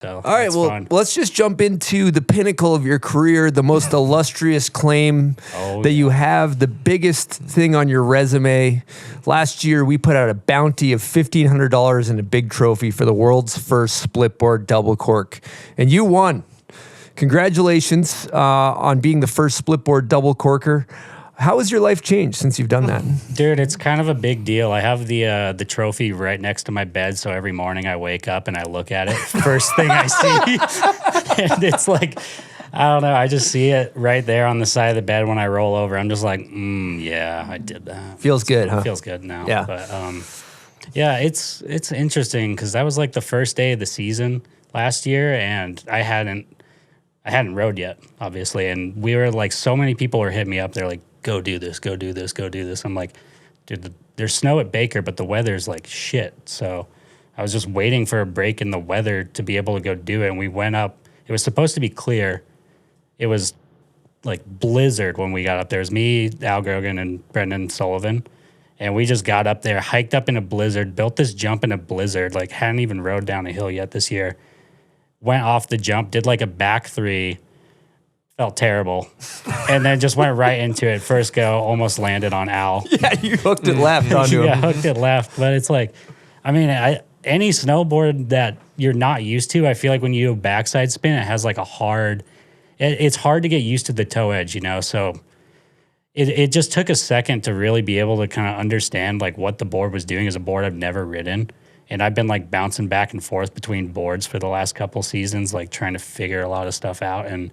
So all right, well, fun. let's just jump into the pinnacle of your career, the most illustrious claim that you have, the biggest thing on your resume. Last year, we put out a bounty of $1,500 and a big trophy for the world's first splitboard double cork, and you won. Congratulations on being the first splitboard double corker. How has your life changed since you've done that? Dude, it's kind of a big deal. I have the trophy right next to my bed, so every morning I wake up and I look at it. First thing I see. And it's like, I don't know, I just see it right there on the side of the bed when I roll over. I'm just like, yeah, I did that. Feels good, huh? Feels good now. Yeah. But yeah, it's interesting because that was like the first day of the season last year, and I hadn't rode yet, obviously. And we were like, so many people were hitting me up. They're like, go do this, go do this, go do this. I'm like, dude, there's snow at Baker, but the weather's like shit. So I was just waiting for a break in the weather to be able to go do it. And we went up. It was supposed to be clear. It was like blizzard when we got up there. It was me, Al Grogan, and Brendan Sullivan. And we just got up there, hiked up in a blizzard, built this jump in a blizzard, like hadn't even rode down a hill yet this year. Went off the jump, did like a back three, felt terrible, and then just went right into it. First go, almost landed on Al. Yeah, you hooked it left onto him. Yeah, hooked it left. But it's like, I mean, any snowboard that you're not used to, I feel like when you do a backside spin, it has like a hard, it's hard to get used to the toe edge, you know? So it just took a second to really be able to kind of understand like what the board was doing as a board I've never ridden. And I've been like bouncing back and forth between boards for the last couple seasons, like trying to figure a lot of stuff out. And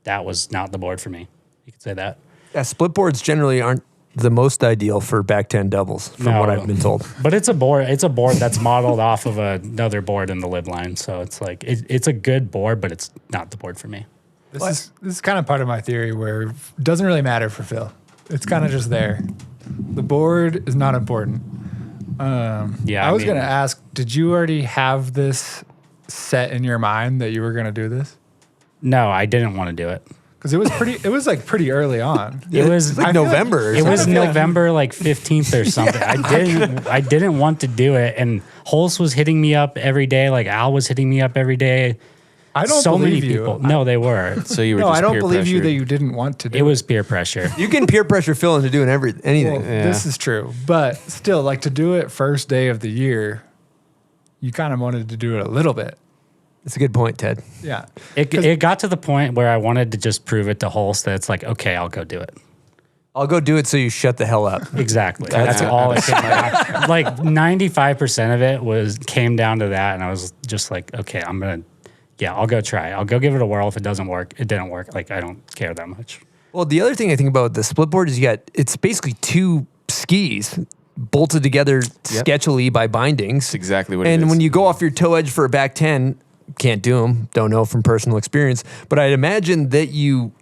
that was not the board for me. You could say that. Yeah, split boards generally aren't the most ideal for back 10 doubles, from what I've been told. But it's a board. It's a board that's modeled off of another board in the lib line. So it's like it's a good board, but it's not the board for me. This is kind of part of my theory where it doesn't really matter for Phil. It's kind of just there. The board is not important. Yeah, I was going to ask, did you already have this set in your mind that you were going to do this? No, I didn't want to do it. Because it was like pretty early on. It was like November. It was November like 15th or something. Yeah. I didn't want to do it, and Holst was hitting me up every day. Like Al was hitting me up every day. I don't so believe many you. people. No, they were. So you were. No, just I don't peer believe you pressured. that you didn't want to do it. It was peer pressure. You can peer pressure Phil into doing anything. Well, this is true, but still, like to do it first day of the year, you kind of wanted to do it a little bit. That's a good point, Ted. Yeah. It got to the point where I wanted to just prove it to Holst that it's like, okay, I'll go do it. I'll go do it so you shut the hell up. Exactly. That's all it came down. Like 95% of it came down to that, and I was just like, okay, I'll go try. I'll go give it a whirl. If it doesn't work, it didn't work. Like I don't care that much. Well, the other thing I think about the split board is it's basically two skis bolted together sketchily by bindings. That's exactly what it is. And when you go off your toe edge for a back 10, can't do them, don't know from personal experience, but I'd imagine that you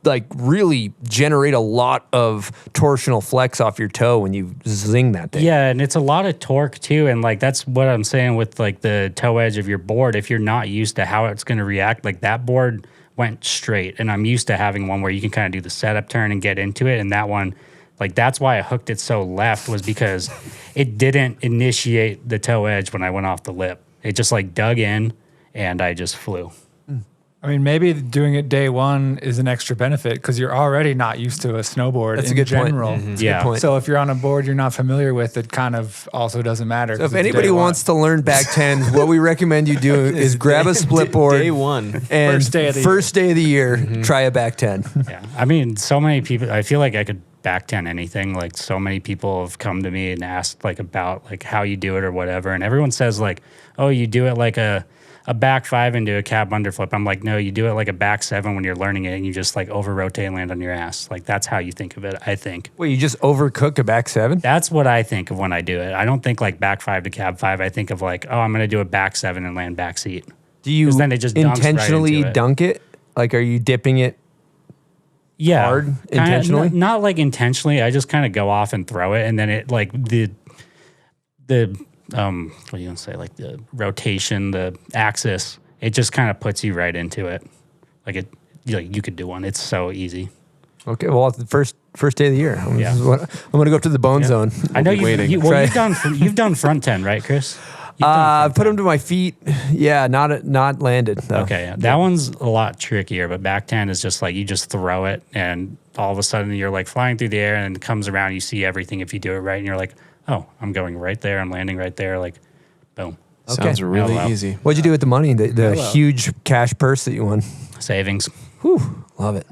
like really generate a lot of torsional flex off your toe when you zing that thing. Yeah, and it's a lot of torque too, and like that's what I'm saying with like the toe edge of your board. If you're not used to how it's going to react, like that board went straight, and I'm used to having one where you can kind of do the setup turn and get into it, and that one, like that's why I hooked it so left, was because it didn't initiate the toe edge when I went off the lip. It just like dug in, and I just flew. I mean, maybe doing it day one is an extra benefit because you're already not used to a snowboard That's in a good general. point. That's Yeah. a good point. So if you're on a board you're not familiar with, it kind of also doesn't matter. So if anybody wants to learn back 10s, what we recommend you do is grab a split board. Day one. And First day of the year, try a back 10. Yeah, I mean, so many people. I feel like I could back 10 anything. Like so many people have come to me and asked like about like how you do it or whatever, and everyone says like, oh, you do it like a back 5 into a cab underflip. I'm like, no, you do it like a back 7 when you're learning it, and you just like over rotate and land on your ass. Like that's how you think of it, I think. Wait, you just overcook a back 7? That's what I think of when I do it. I don't think like back 5 to cab 5. I think of like, oh, I'm going to do a back 7 and land back seat. Do you then it just dunks right intentionally into it. dunk it? Like, are you dipping it hard intentionally? Not like intentionally. I just kind of go off and throw it, and then it like the what are you gonna say? Like the rotation, the axis, it just kind of puts you right into it. Like you could do one. It's so easy. Okay, well, it's the first day of the year. I'm Yeah. going to go up to the bone zone. I know waiting. you've done front 10, right, Chris? Put them to my feet. Yeah, not landed. Though. Okay, yeah. That one's a lot trickier, but backhand is just like you just throw it and all of a sudden you're like flying through the air and it comes around, you see everything if you do it right and you're like, oh, I'm going right there, I'm landing right there, like boom. Sounds really Hello. easy. What'd you do with the money? The huge cash purse that you won? Savings. Whew, love it.